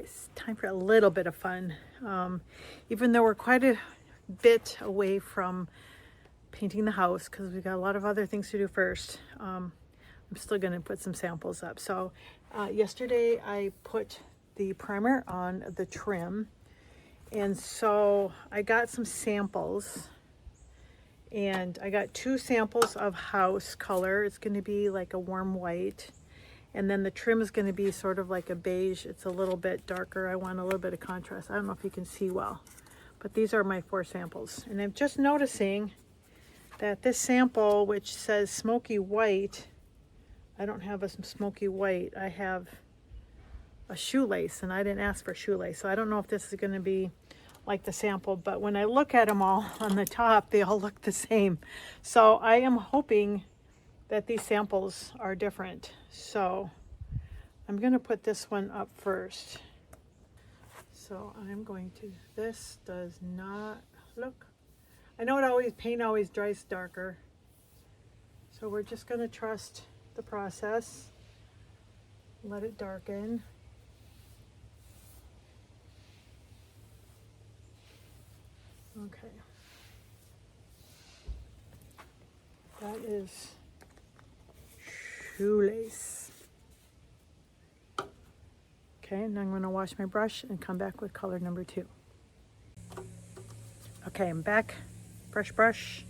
It's time for a little bit of fun. Even though we're quite a bit away from painting the house because we've got a lot of other things to do first, I'm still going to put some samples up. So yesterday I put the primer on the trim, and so I got some samples, and I got 2 samples of house color. It's going to be like a warm white, and then the trim is going to be sort of like a beige. It's a little bit darker. I want a little bit of contrast. I don't know if you can see well, but these are my 4 samples. And I'm just noticing that this sample, which says smoky white, I don't have a smoky white. I have a shoelace, and I didn't ask for shoelace. So I don't know if this is going to be like the sample, but when I look at them all on the top, they all look the same. So I am hoping that these samples are different. So I'm going to put this one up first. So I'm going to, this does not look, I know paint always dries darker. So we're just going to trust the process. Let it darken. Okay. That is shoelace. Okay, and I'm going to wash my brush and come back with color number 2. Okay, I'm back. Fresh brush.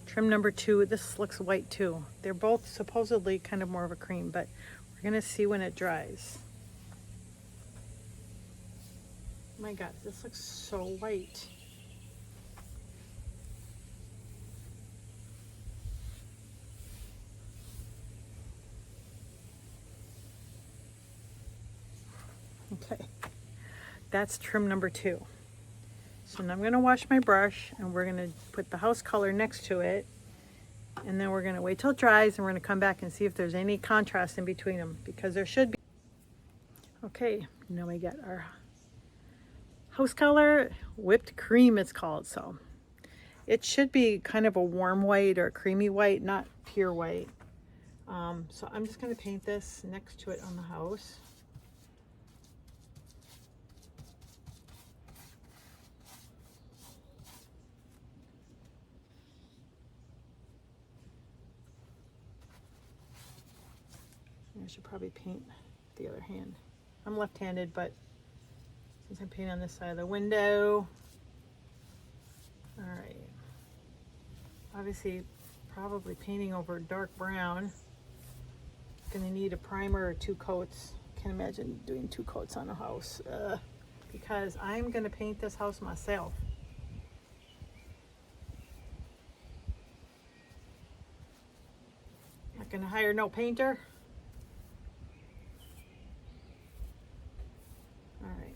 Trim number 2. This looks white too. They're both supposedly kind of more of a cream, but we're going to see when it dries. Oh my God, this looks so white. Okay, that's trim number 2. So now I'm going to wash my brush, and we're going to put the house color next to it, and then we're going to wait till it dries, and we're going to come back and see if there's any contrast in between them, because there should be. Okay, now we get our house color, whipped cream it's called. So it should be kind of a warm white or creamy white, not pure white. So I'm just going to paint this next to it on the house. I should probably paint the other hand. I'm left-handed, but since I'm painting on this side of the window. All right. Obviously, probably painting over dark brown. Gonna need a primer or 2 coats. Can't imagine doing 2 coats on a house because I'm gonna paint this house myself. Not gonna hire no painter. All right.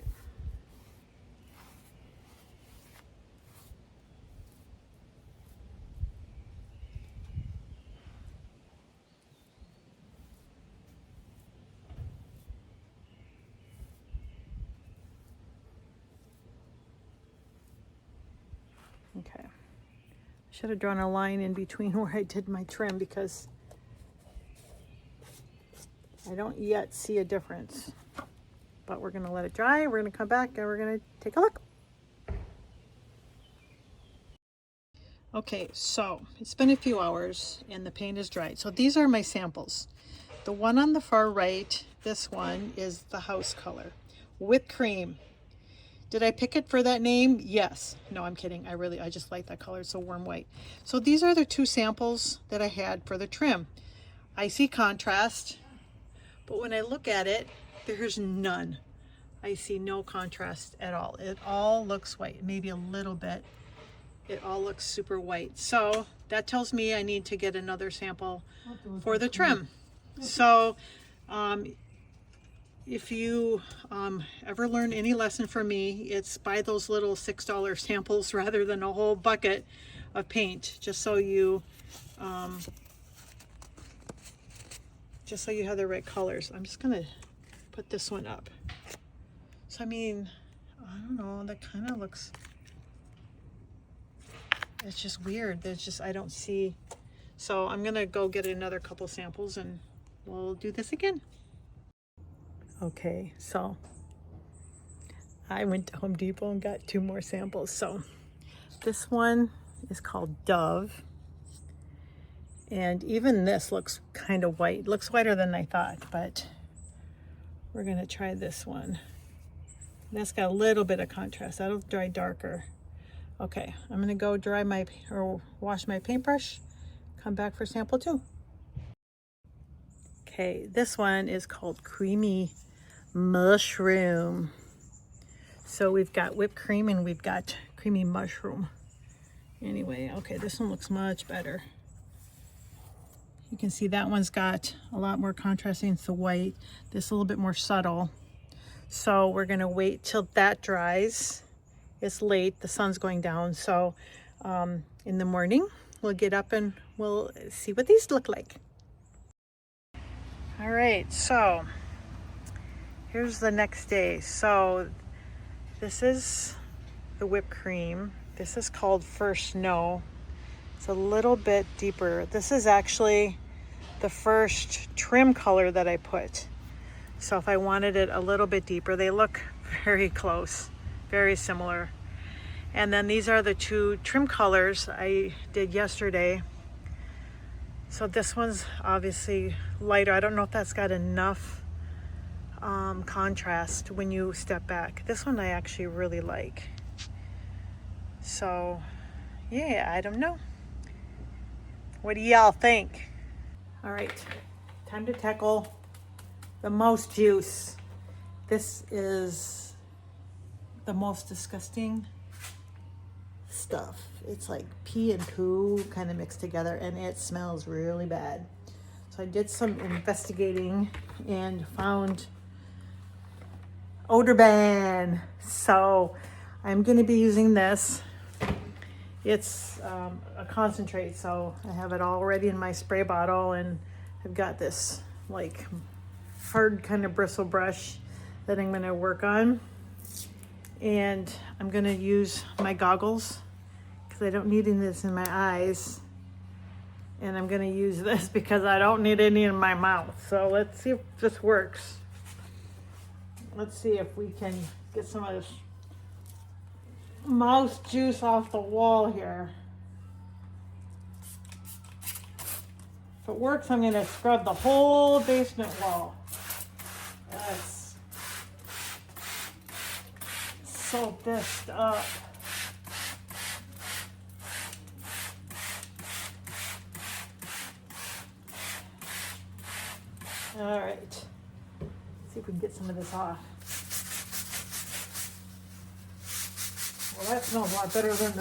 Okay. Should have drawn a line in between where I did my trim because I don't yet see a difference. But we're going to let it dry. We're going to come back and we're going to take a look. Okay, so it's been a few hours and the paint is dried. So these are my samples. The one on the far right, this one is the house color. Whipped cream. Did I pick it for that name? Yes. No, I'm kidding. I just like that color. It's so warm white. So these are the 2 samples that I had for the trim. I see contrast, but when I look at it, there's none. I see no contrast at all. It all looks white, maybe a little bit. It all looks super white. So that tells me I need to get another sample for the trim. So if you ever learn any lesson from me, it's buy those little $6 samples rather than a whole bucket of paint, just so you have the right colors. I'm just gonna put this one up. So I mean, I don't know, that kind of looks, it's just weird. There's just, I don't see. So I'm gonna go get another couple samples and we'll do this again. Okay, so I went to Home Depot and got 2 more samples. So this one is called Dove. And even this looks kind of white. Looks whiter than I thought, but we're gonna try this one. That's got a little bit of contrast. That'll dry darker. Okay, I'm gonna go wash my paintbrush, come back for sample 2. Okay, this one is called Creamy Mushroom. So we've got whipped cream and we've got creamy mushroom. Anyway, okay, this one looks much better. You can see that one's got a lot more contrasting. It's the white. This is a little bit more subtle. So we're gonna wait till that dries. It's late, the sun's going down. So in the morning, we'll get up and we'll see what these look like. All right, so here's the next day. So this is the whipped cream. This is called First Snow. It's a little bit deeper. This is actually the first trim color that I put. So if I wanted it a little bit deeper, they look very close, very similar. And then these are the 2 trim colors I did yesterday. So this one's obviously lighter. I don't know if that's got enough contrast when you step back. This one I actually really like. So yeah, I don't know. What do y'all think? All right, time to tackle the most juice. This is the most disgusting stuff. It's like pee and poo kind of mixed together, and it smells really bad. So I did some investigating and found odor ban. So I'm going to be using this. It's a concentrate, so I have it already in my spray bottle, and I've got this like hard kind of bristle brush that I'm going to work on. And I'm going to use my goggles because I don't need any of this in my eyes. And I'm going to use this because I don't need any in my mouth. So let's see if this works. Let's see if we can get some of this mouse juice off the wall here. If it works, I'm going to scrub the whole basement wall. Yes. Soak this up. All right. Let's see if we can get some of this off. Well, that smells a lot better than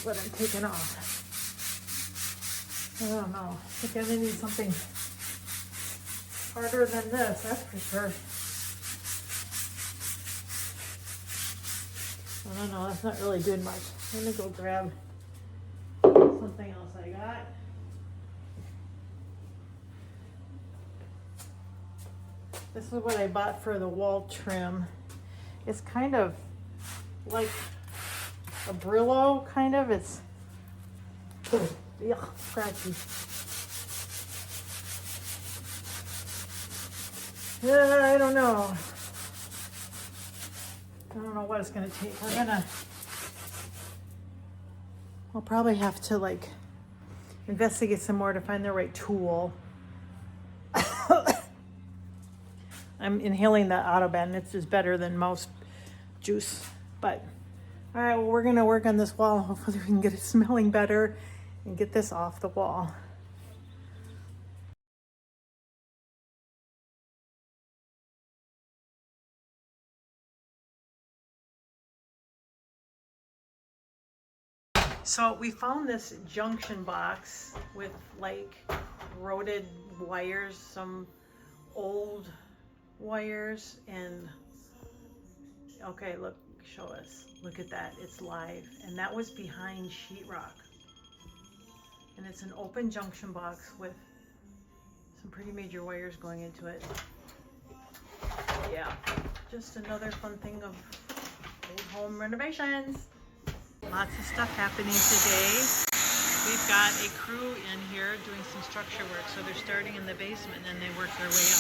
what I'm taking off. I don't know. I think I'm gonna need something harder than this, that's for sure. I don't know, that's not really doing much. Let me go grab something else I got. This is what I bought for the wall trim. It's kind of like a Brillo, kind of. It's scratchy. I don't know. I don't know what it's gonna take. We'll probably have to like investigate some more to find the right tool. I'm inhaling the Autoban. It's just better than most juice. But all right, well, we're gonna work on this wall. Hopefully we can get it smelling better and get this off the wall. So we found this junction box with like corroded wires, some old wires, and okay, look, show us. Look at that, it's live. And that was behind sheetrock. And it's an open junction box with some pretty major wires going into it. Yeah, just another fun thing of old home renovations. Lots of stuff happening today. We've got a crew in here doing some structure work. So they're starting in the basement and then they work their way up.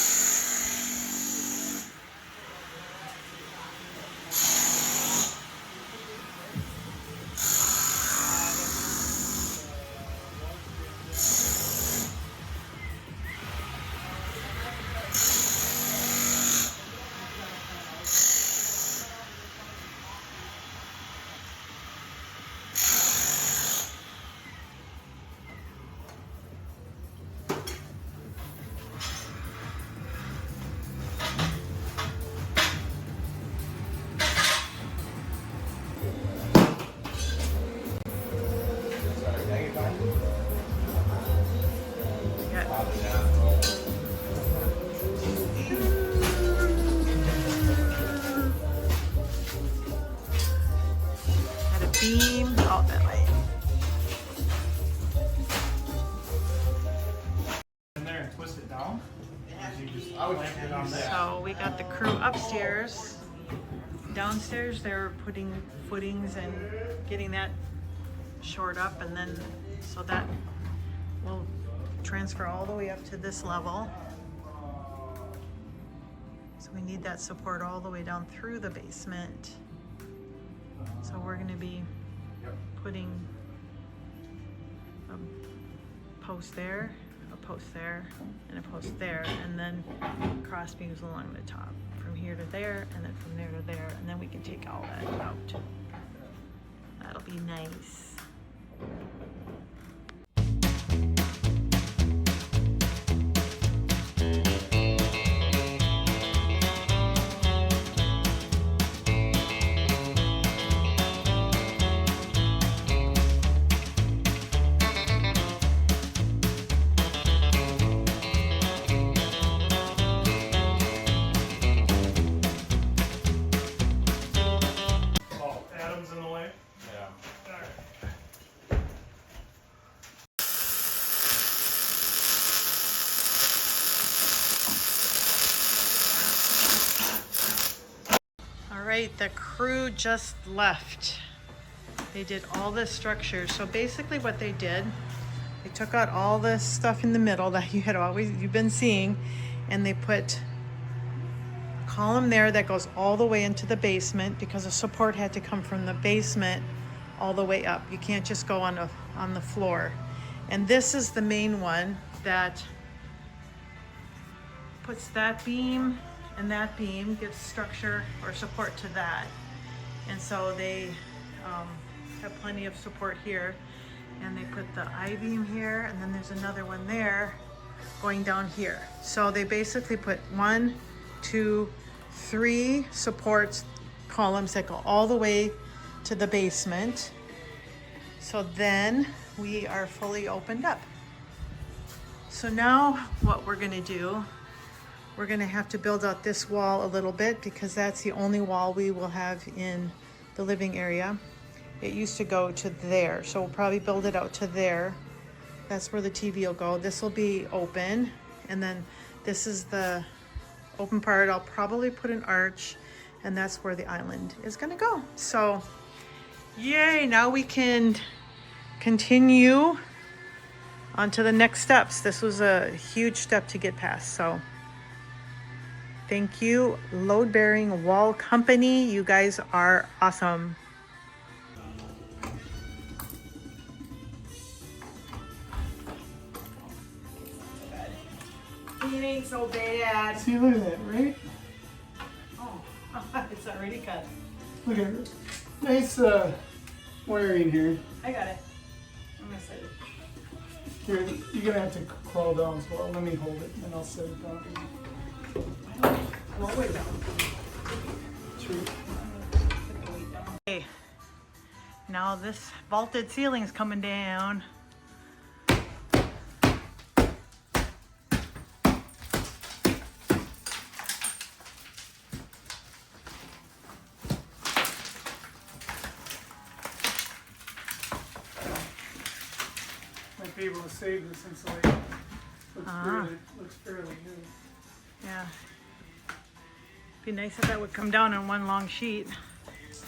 beam out that way. In there and twist it down. I would So we got the crew upstairs. Downstairs they're putting footings and getting that shored up, and then so that will transfer all the way up to this level. So we need that support all the way down through the basement. So we're going to be putting a post there, a post there, and a post there, and then cross beams along the top from here to there, and then from there to there, and then we can take all that out. That'll be nice. Adam's in the way. Yeah. All right, the crew just left. They did all this structure. So basically what they did, they took out all this stuff in the middle that you've been seeing, and they put a column there that goes all the way into the basement because the support had to come from the basement all the way up. You can't just go on the floor. And this is the main one that puts that beam, and that beam gives structure or support to that. And so they have plenty of support here, and they put the I-beam here, and then there's another one there going down here. So they basically put 1, 2, 3 supports columns that go all the way to the basement. So then we are fully opened up. So now what we're gonna do, we're gonna have to build out this wall a little bit because that's the only wall we will have in the living area. It used to go to there, so we'll probably build it out to there. That's where the TV will go. This will be open, and then this is the open part. I'll probably put an arch, and that's where the island is gonna go. So, yay, now we can continue on to the next steps. This was a huge step to get past, so thank you, Load Bearing Wall Company. You guys are awesome. It ain't so bad. See, look at that, right? Oh, it's already cut. Look at it. Nice wiring here. I got it. I'm gonna set it. Here, you're gonna have to crawl down as well. Let me hold it, and I'll set it down. Roll it down. True. Okay. Now this vaulted ceiling's coming down. Might be able to save this insulation. Looks fairly new. Yeah. Be nice if that would come down in one long sheet. This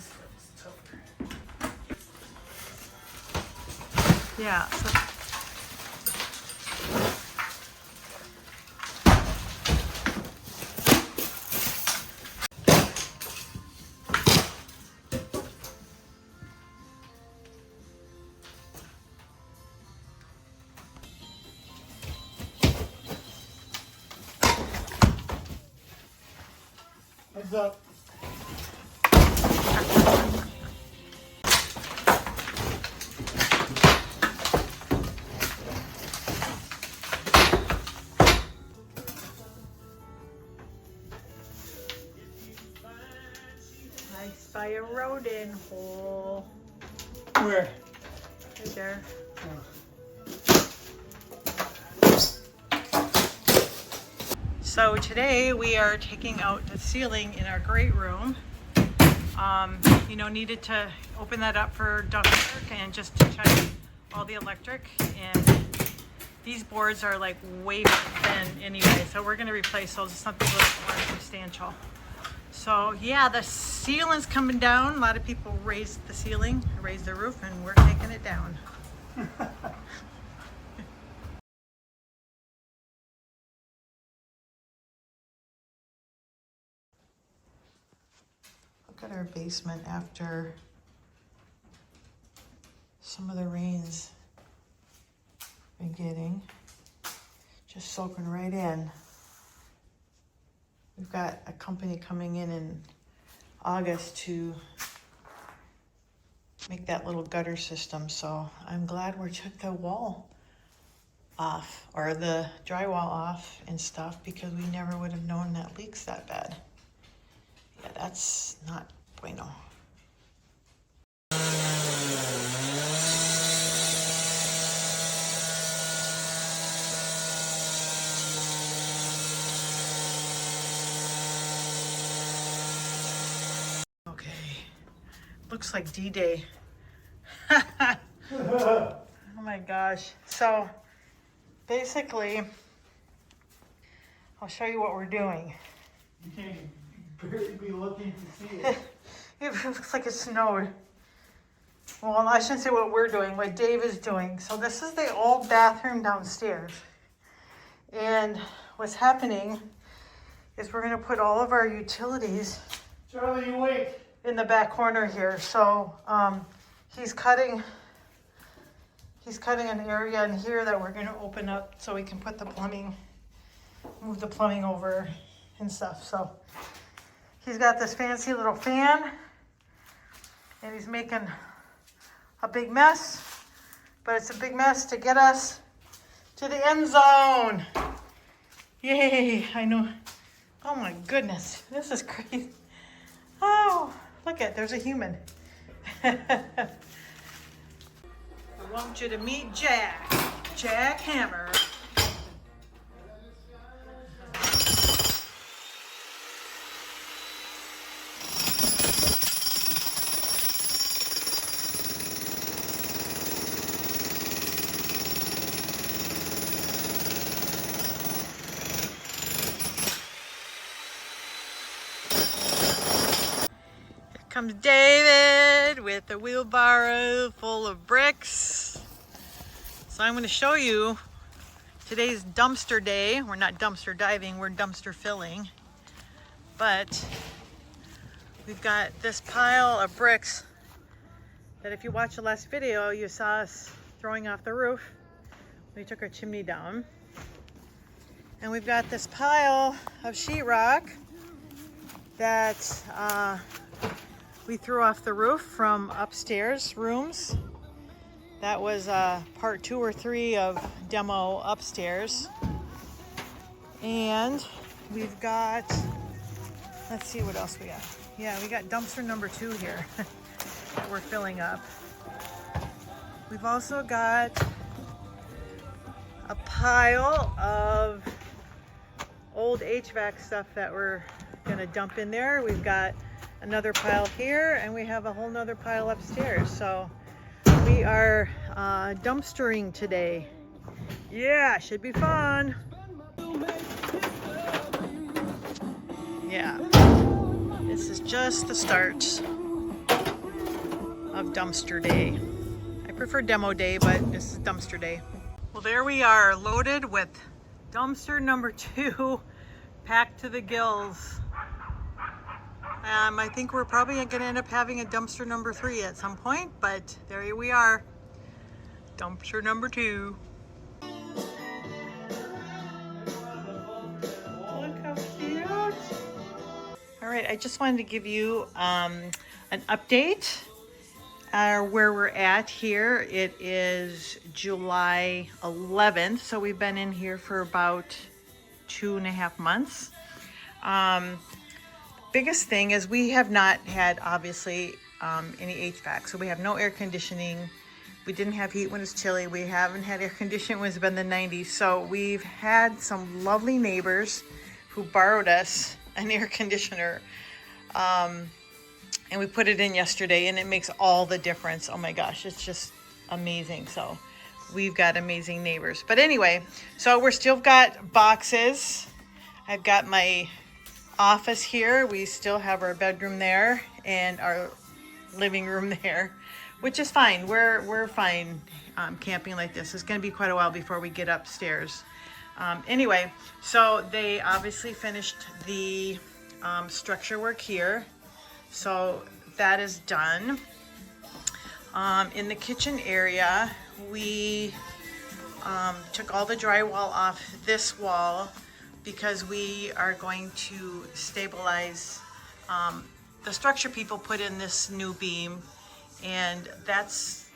stuff is tougher. Yeah. So Heads up. I spy a rodent hole. Where? Right there. So today we are taking out the ceiling in our great room. You know, needed to open that up for ductwork and just to check all the electric. And these boards are like way thin anyway, so we're gonna replace those with something a little more substantial. So yeah, the ceiling's coming down. A lot of people raised the ceiling, raised the roof, and we're taking it down. Look at our basement after some of the rains we're getting. Just soaking right in. We've got a company coming in August to make that little gutter system, so I'm glad we took the wall off, or the drywall off and stuff, because we never would have known that leaks that bad. Yeah, that's not bueno. Okay, looks like D-Day. Oh my gosh. So basically, I'll show you what we're doing. You can't barely be looking to see it. It looks like it snowed. Well, I shouldn't say what we're doing, what Dave is doing. So this is the old bathroom downstairs. And what's happening is we're gonna put all of our utilities Charlie, you wait. in the back corner here. So he's cutting an area in here that we're gonna open up so we can put the plumbing, move the plumbing over and stuff. So he's got this fancy little fan and he's making a big mess, but it's a big mess to get us to the end zone. Yay, I know. Oh my goodness, this is crazy. Oh, look at, there's a human. I want you to meet Jack Hammer. Comes David with a wheelbarrow full of bricks. So I'm going to show you today's dumpster day. We're not dumpster diving, we're dumpster filling. But we've got this pile of bricks that if you watched the last video, you saw us throwing off the roof. We took our chimney down. And we've got this pile of sheetrock that we threw off the roof from upstairs rooms. That was part 2 or 3 of demo upstairs. And we've got, let's see what else we got. Yeah, we got dumpster number 2 here that we're filling up. We've also got a pile of old HVAC stuff that we're gonna dump in there. We've got another pile here, and we have a whole nother pile upstairs. So we are dumpstering today. Yeah, should be fun. Yeah, this is just the start of dumpster day. I prefer demo day, but this is dumpster day. Well, there we are, loaded with dumpster number 2, packed to the gills. I think we're probably going to end up having a dumpster number 3 at some point, but there we are. Dumpster number 2. Look how cute. All right, I just wanted to give you an update where we're at here. It is July 11th, so we've been in here for about 2.5 months. Biggest thing is we have not had, obviously, any HVAC. So we have no air conditioning. We didn't have heat when it's chilly. We haven't had air conditioning when it's been the 90s. So we've had some lovely neighbors who borrowed us an air conditioner. And we put it in yesterday, and it makes all the difference. Oh my gosh, it's just amazing. So we've got amazing neighbors. But anyway, so we're still got boxes. I've got my office here. We still have our bedroom there and our living room there, which is fine. We're fine camping like this. It's going to be quite a while before we get upstairs. Anyway, so they obviously finished the structure work here. So that is done. In the kitchen area, we took all the drywall off this wall because we are going to stabilize the structure. People put in this new beam, and that's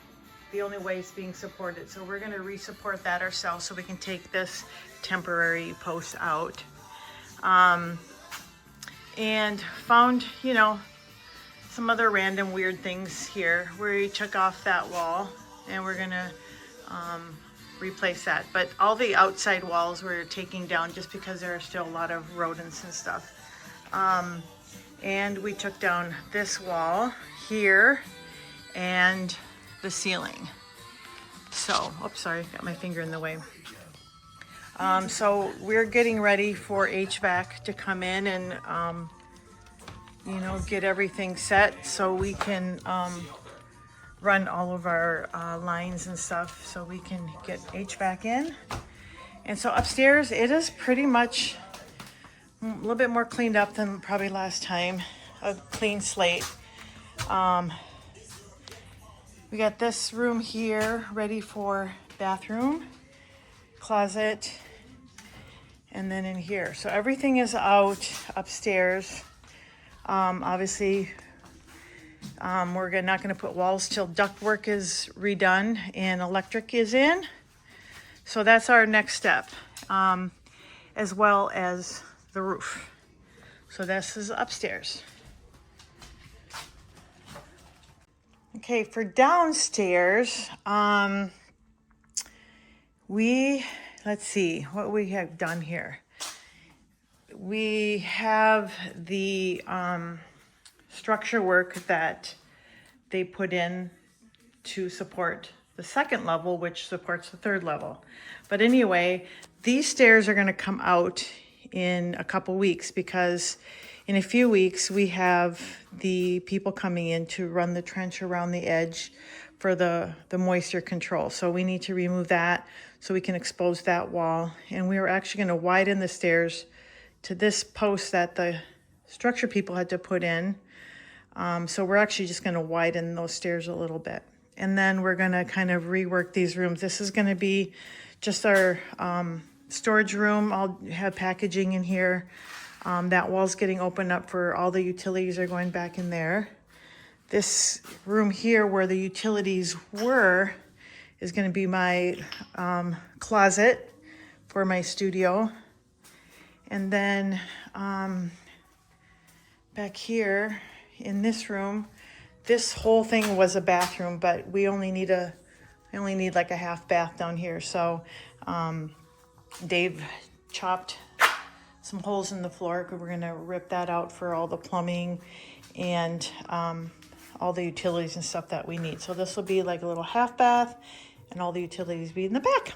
the only way it's being supported. So we're going to re-support that ourselves so we can take this temporary post out. And found, you know, some other random weird things here. We took off that wall, and we're gonna replace that. But all the outside walls we're taking down just because there are still a lot of rodents and stuff. And we took down this wall here and the ceiling. So, oops, sorry, got my finger in the way. So we're getting ready for HVAC to come in and you know, get everything set so we can run all of our lines and stuff so we can get HVAC in. And so upstairs, it is pretty much a little bit more cleaned up than probably last time. A clean slate. We got this room here ready for bathroom, closet, and then in here. So everything is out upstairs. Obviously, we're not going to put walls till ductwork is redone and electric is in. So that's our next step, as well as the roof. So this is upstairs. Okay, for downstairs, let's see what we have done here. We have the structure work that they put in to support the second level, which supports the third level. But anyway, these stairs are going to come out in a couple weeks because in a few weeks we have the people coming in to run the trench around the edge for the moisture control. So we need to remove that so we can expose that wall. And we are actually going to widen the stairs to this post that the structure people had to put in. So we're actually just going to widen those stairs a little bit. And then we're going to kind of rework these rooms. This is going to be just our storage room. I'll have packaging in here. That wall's getting opened up for all the utilities are going back in there. This room here where the utilities were is going to be my closet for my studio. And then back here in this room, this whole thing was a bathroom, but we only need like a half bath down here. So Dave chopped some holes in the floor. We're gonna rip that out for all the plumbing and all the utilities and stuff that we need. So this will be like a little half bath, and all the utilities be in the back.